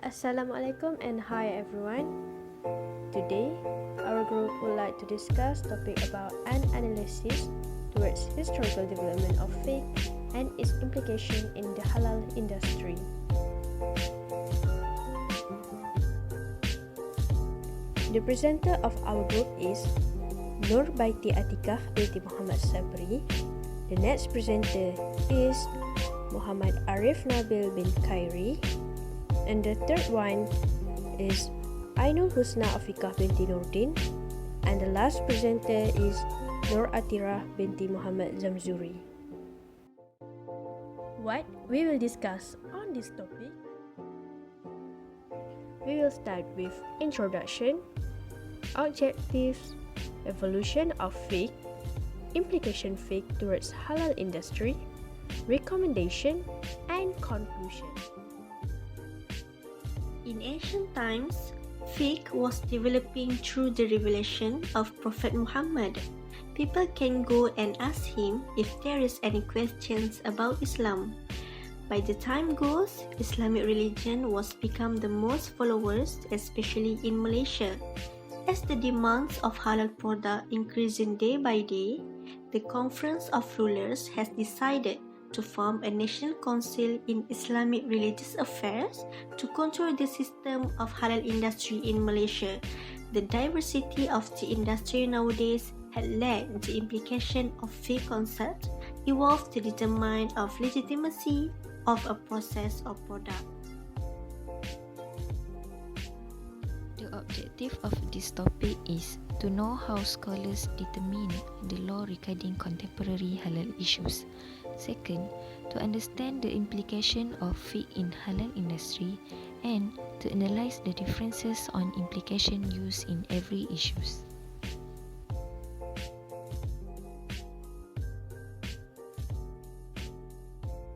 Assalamualaikum and hi everyone. Today, our group would like to discuss topic about an analysis towards historical development of fiqh and its implication in the halal industry. The presenter of our group is Nur Baiti Atikah binti Muhammad Sabri. The next presenter is Muhammad Arif Nabil bin Khairi. And the third one is Ainul Husna Afiqah binti Nurdin. And the last presenter is Nur Atirah binti Muhammad Zamzuri. What we will discuss on this topic? We will start with introduction, objectives, evolution of fiqh, implication fiqh towards halal industry, recommendation, and conclusion. In ancient times, fiqh was developing through the revelation of Prophet Muhammad. People can go and ask him if there is any questions about Islam. By the time goes, Islamic religion was become the most followers, especially in Malaysia. As the demands of halal product increasing day by day, the Conference of Rulers has decided to form a national council in Islamic religious affairs to control the system of halal industry in Malaysia. The diversity of the industry nowadays had led the implication of fiqh concept evolved to determine of legitimacy of a process or product. The objective of this topic is to know how scholars determine the law regarding contemporary halal issues. Second, to understand the implication of fiqh in halal industry, and to analyze the differences on implication used in every issues.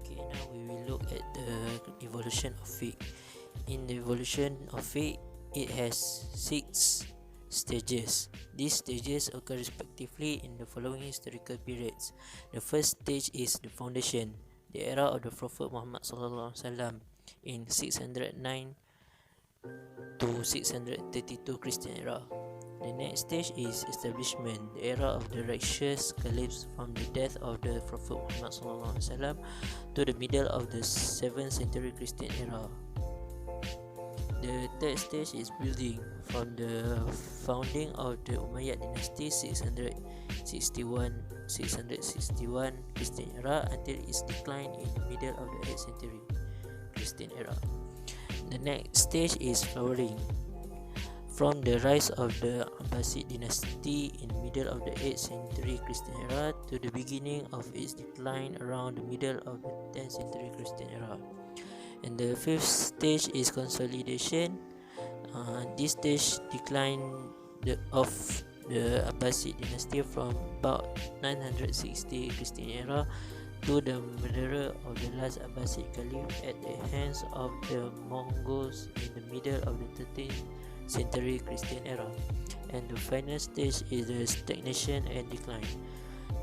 Okay, now we will look at the evolution of fiqh. In the evolution of fiqh, it has 6 stages. These stages occur respectively in the following historical periods. The first stage is the foundation, the era of the Prophet Muhammad SAW in 609 to 632 Christian era. The next stage is establishment, the era of the righteous caliphs from the death of the Prophet Muhammad SAW to the middle of the 7th century Christian era. The third stage is building, from the founding of the Umayyad dynasty 661 Christian era until its decline in the middle of the 8th century Christian era. The next stage is flowering, from the rise of the Abbasid dynasty in the middle of the 8th century Christian era to the beginning of its decline around the middle of the 10th century Christian era. And the fifth stage is consolidation. This stage decline of the Abbasid dynasty from about 960 Christian era to the murder of the last Abbasid caliph at the hands of the Mongols in the middle of the 13th century Christian era. And the final stage is the stagnation and decline.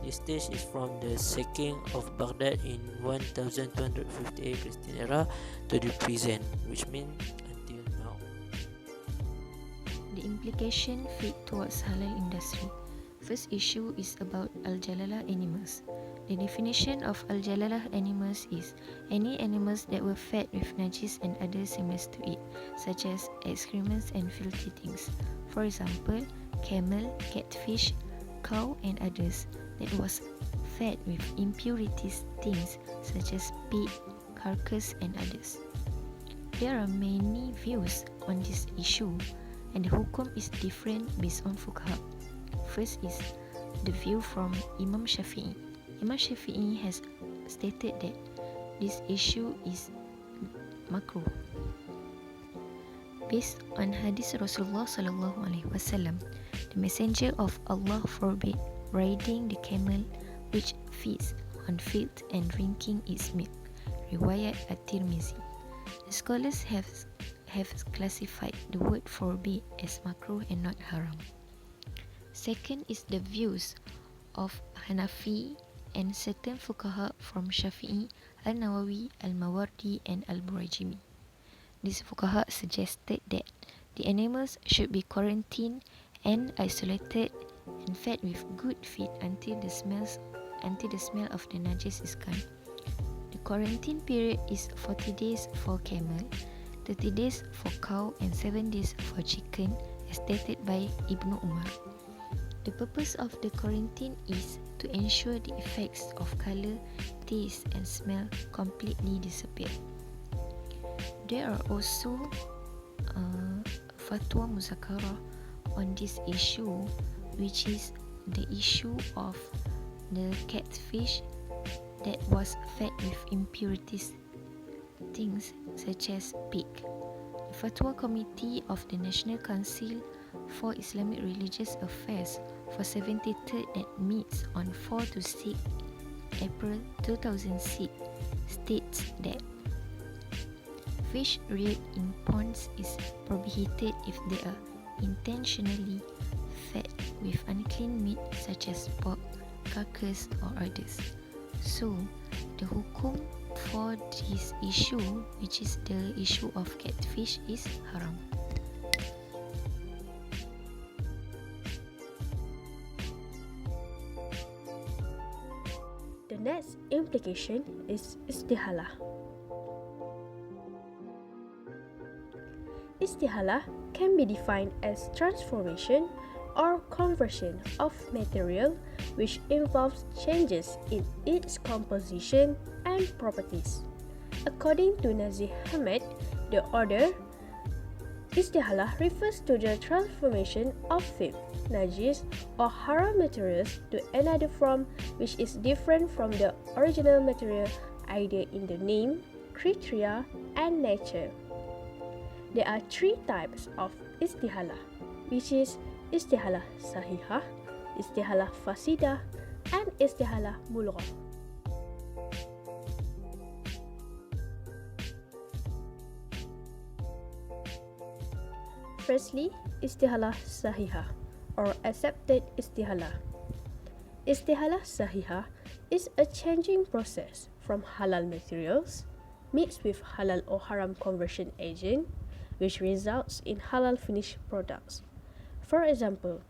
This stage is from the sacking of Baghdad in 1258 Christian era to the present, which means until now. The implication fiqh towards halal industry. First issue is about al-jalalah animals. The definition of al-jalalah animals is any animals that were fed with najis and other similar to it, such as excrements and filthy things. For example, camel, catfish, cow and others that was fed with impurities things such as pig, carcass and others. There are many views on this issue, and the hukum is different based on fuqaha. First is the view from Imam Shafi'i. Imam Shafi'i has stated that this issue is makruh. Based on hadith Rasulullah sallallahu alaihi wasallam, the Messenger of Allah forbade riding the camel which feeds on filth and drinking its milk. Riwayat At-Tirmizi. The scholars have classified the word forbid as makruh and not haram. Second is the views of Hanafi and certain fuqaha from Shafi'i, Al-Nawawi, Al-Mawardi and Al-Burajimi. These fuqaha suggested that the animals should be quarantined and isolated and fed with good feed until the smell of the najis is gone. The quarantine period is 40 days for camel, 30 days for cow and 7 days for chicken, as stated by Ibn Umar. The purpose of the quarantine is to ensure the effects of colour, taste and smell completely disappear. There are also fatwa muzakarah on this issue, which is the issue of the catfish that was fed with impurities, things such as pig. The Fatwa Committee of the National Council for Islamic Religious Affairs for 73rd that meets on 4 to 6 April 2006 states that fish reared in ponds is prohibited if they are intentionally fed with unclean meat such as pork, carcass or others. So, the hukum for this issue, which is the issue of catfish, is haram. The next implication is istihalah. Istihalah can be defined as transformation or conversion of material which involves changes in its composition and properties. According to Nazih Hamed, the order istihalah refers to the transformation of filth, najis or haram materials to another form which is different from the original material either in the name, criteria and nature. There are three types of istihalah, which is istihalah sahihah, istihalah fasidah, and istihalah mulghah. Firstly, istihalah sahihah or accepted istihalah. Istihalah sahihah is a changing process from halal materials mixed with halal or haram conversion agent, which results in halal finished products. For example,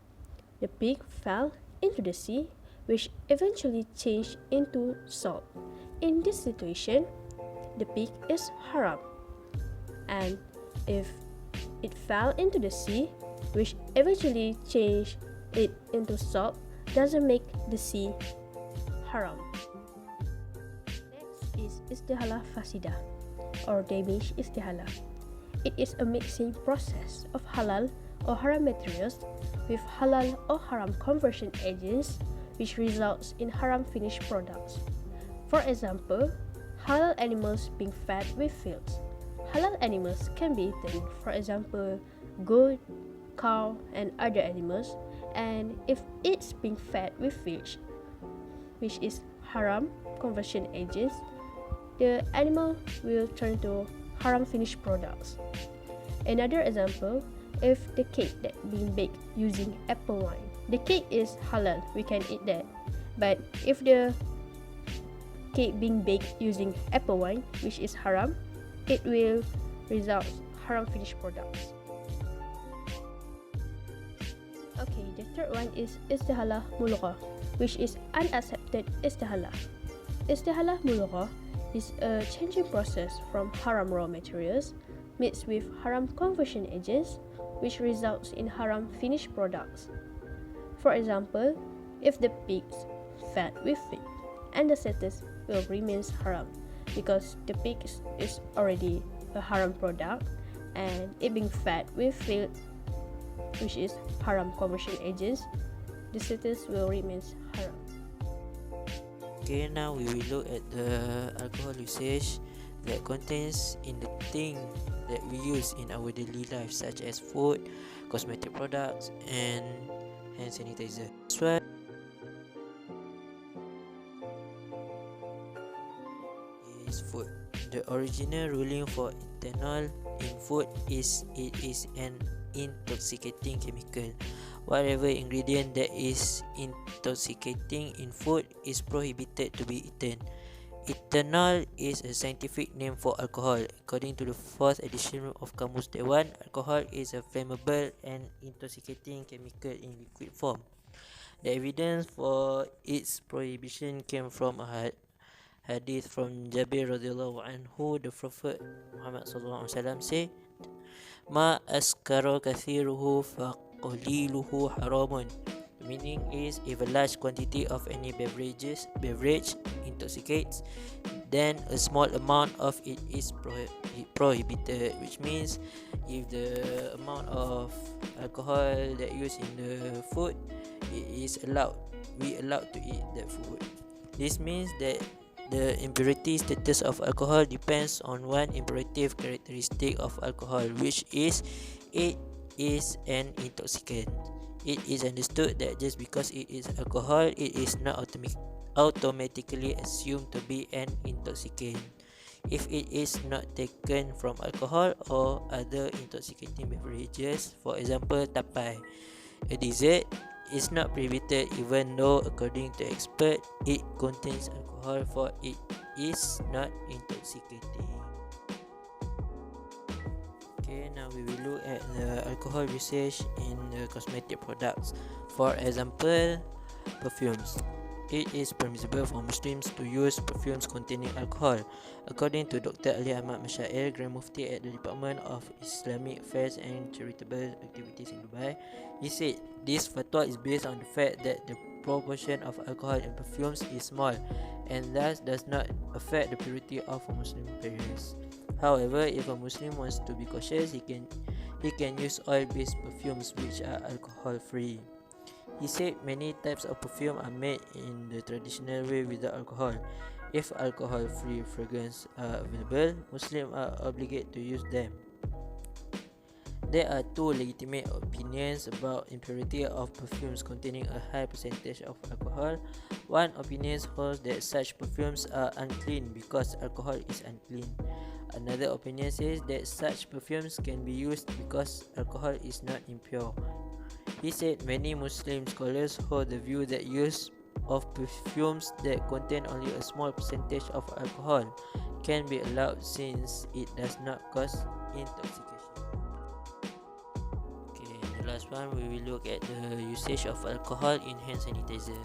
the pig fell into the sea, which eventually changed into salt. In this situation, the pig is haram. And if it fell into the sea, which eventually changed it into salt, doesn't make the sea haram. Next is istihalah fasidah or damage istihalah. It is a mixing process of halal or haram materials with halal or haram conversion agents, which results in haram finished products. For example, halal animals being fed with filth. Halal animals can be eaten, for example, goat, cow, and other animals, and if it's being fed with fish, which is haram conversion agents, the animal will turn to haram finished products. Another example, if the cake that being baked using apple wine, the cake is halal, we can eat that. But if the cake being baked using apple wine, which is haram, it will result haram finished products. Okay, the third one is istihalah mulghah, which is unaccepted istihalah. Istihalah mulghah is a changing process from haram raw materials mixed with haram conversion agents, which results in haram finished products. For example, if the pig's fed with filth, and the status will remain haram because the pig is already a haram product, and it being fed with filth, which is haram conversion agents, the status will remain haram. Okay, now we will look at the alcohol usage that contains in the thing that we use in our daily life, such as food, cosmetic products, and hand sanitizer. That's why is food. The original ruling for ethanol in food is it is an intoxicating chemical. Whatever ingredient that is intoxicating in food is prohibited to be eaten. Ethanol is a scientific name for alcohol. According to the 4th edition of Kamus Dewan, alcohol is a flammable and intoxicating chemical in liquid form. The evidence for its prohibition came from a hadith from Jabir radhiyallahu anhu. The Prophet Muhammad sallallahu alaihi wasallam said, "Ma askara kathiruhu fa qaliluhu haramun." The meaning is, if a large quantity of any beverage intoxicates, then a small amount of it is prohibited, which means if the amount of alcohol that used in the food, it is allowed, we allowed to eat that food. This means that the impurity status of alcohol depends on one imperative characteristic of alcohol, which is it is an intoxicant. It is understood that just because it is alcohol, it is not automatically assumed to be an intoxicant. If it is not taken from alcohol or other intoxicating beverages, for example tapai, a dessert, is not prohibited even though according to expert it contains alcohol, for it is not intoxicating. Okay, now we will look at the alcohol usage in the cosmetic products. For example, perfumes. It is permissible for Muslims to use perfumes containing alcohol. According to Dr. Ali Ahmad Mashair, Grand Mufti at the Department of Islamic Affairs and Charitable Activities in Dubai, he said this fatwa is based on the fact that the proportion of alcohol in perfumes is small and thus does not affect the purity of a Muslim prayers. However, if a Muslim wants to be cautious, he can use oil-based perfumes which are alcohol-free. He said many types of perfume are made in the traditional way without alcohol. If alcohol-free fragrance are available, Muslims are obligated to use them. There are two legitimate opinions about impurity of perfumes containing a high percentage of alcohol. One opinion holds that such perfumes are unclean because alcohol is unclean. Another opinion says that such perfumes can be used because alcohol is not impure. He said many Muslim scholars hold the view that use of perfumes that contain only a small percentage of alcohol can be allowed since it does not cause intoxication. Okay, the last one we will look at the usage of alcohol in hand sanitizer.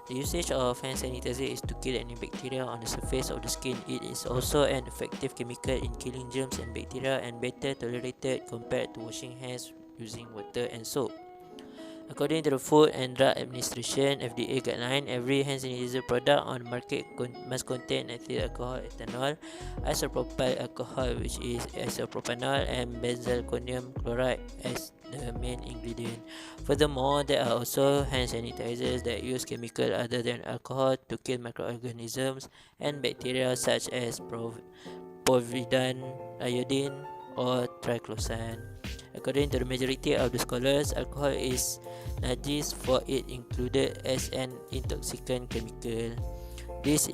The usage of hand sanitizer is to kill any bacteria on the surface of the skin. It is also an effective chemical in killing germs and bacteria and better tolerated compared to washing hands using water and soap. According to the Food and Drug Administration (FDA) guideline, every hand sanitizer product on the market must contain ethyl alcohol, ethanol, isopropyl alcohol, which is isopropanol, and benzalkonium chloride as the main ingredient. Furthermore, there are also hand sanitizers that use chemical other than alcohol to kill microorganisms and bacteria such as povidone iodine or triclosan. According to the majority of the scholars, alcohol is najis for it included as an intoxicant chemical. This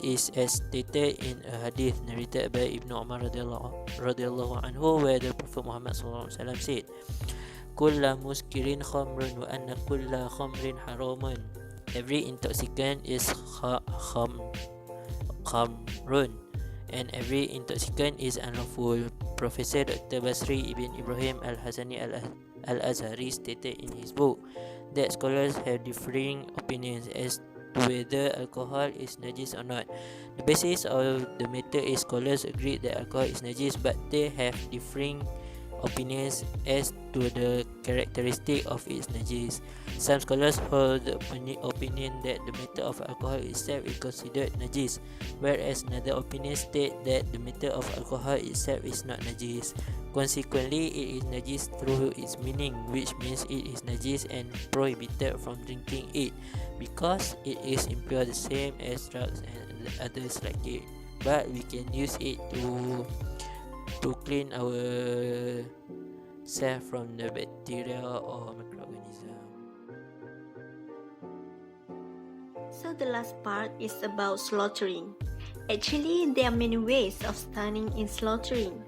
is as stated in a hadith narrated by Ibn Umar radhiyallahu anhu, where the Prophet Muhammad sallallahu alaihi wasallam said, "Kulla muskirin khamrun wa anna kulla khamrin haramun." Every intoxicant is khamrun, and every intoxicant is unlawful. Professor Dr. Basri Ibn Ibrahim Al-Hasani Al-Azhari stated in his book that scholars have differing opinions as to whether alcohol is najis or not. The basis of the matter is scholars agree that alcohol is najis, but they have differing opinions as to the characteristic of its najis. Some scholars hold the opinion that the matter of alcohol itself is considered najis, whereas another opinion state that the matter of alcohol itself is not najis. Consequently, it is najis through its meaning, which means it is najis and prohibited from drinking it because it is impure, the same as drugs and others like it. But we can use it to clean our self from the bacteria or microorganism. So the last part is about slaughtering. Actually, there are many ways of stunning in slaughtering,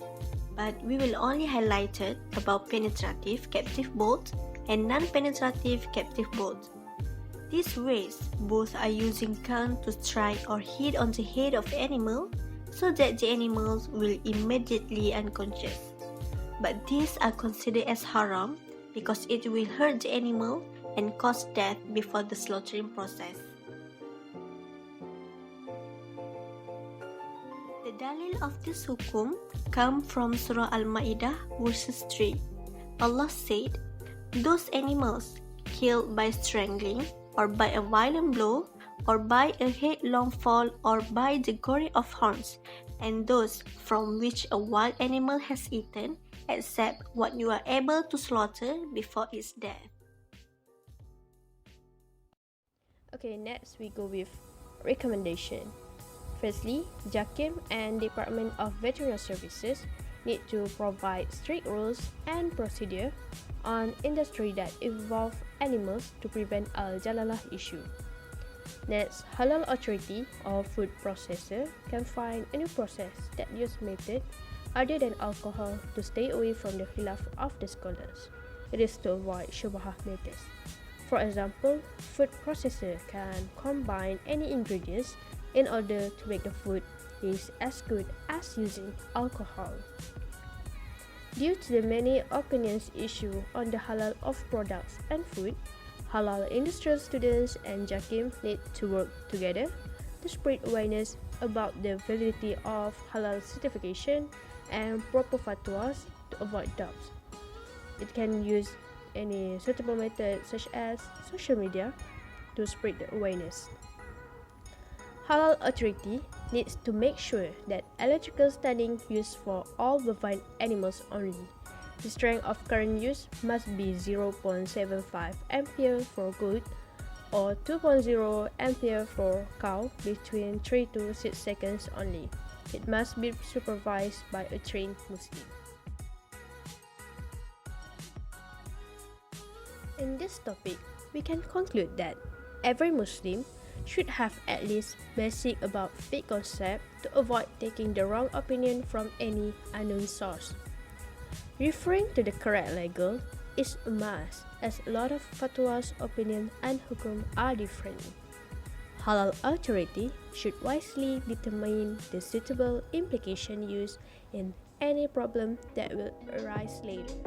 but we will only highlight about penetrative captive bolt and non-penetrative captive bolt. These ways, both are using gun to strike or hit on the head of animal so that the animals will immediately unconscious. But these are considered as haram because it will hurt the animal and cause death before the slaughtering process. The dalil of this hukum come from Surah Al-Ma'idah verses 3. Allah said, "Those animals killed by strangling or by a violent blow or by a headlong fall or by the goring of horns, and those from which a wild animal has eaten, except what you are able to slaughter before its death." Okay, next we go with recommendation. Firstly, JAKIM and Department of Veterinary Services need to provide strict rules and procedure on industry that involve animals to prevent al-jalalah issue. Next, halal authority or food processor can find any process that use method other than alcohol to stay away from the khilaf of the scholars. It is to avoid shubhah methods. For example, food processor can combine any ingredients in order to make the food is as good as using alcohol. Due to the many opinions issue on the halal of products and food, halal industrial students and JAKIM need to work together to spread awareness about the validity of halal certification and proper fatwas to avoid doubts. It can use any suitable method such as social media to spread the awareness. Halal authority needs to make sure that electrical standing used for all bovine animals only. The strength of current use must be 0.75 ampere for goat or 2.0 ampere for cow between 3 to 6 seconds only. It must be supervised by a trained Muslim. In this topic, we can conclude that every Muslim should have at least basic about fiqh concept to avoid taking the wrong opinion from any unknown source. Referring to the correct legal is a must, as a lot of fatwas, opinion, and hukum are different. Halal authority should wisely determine the suitable implication used in any problem that will arise later.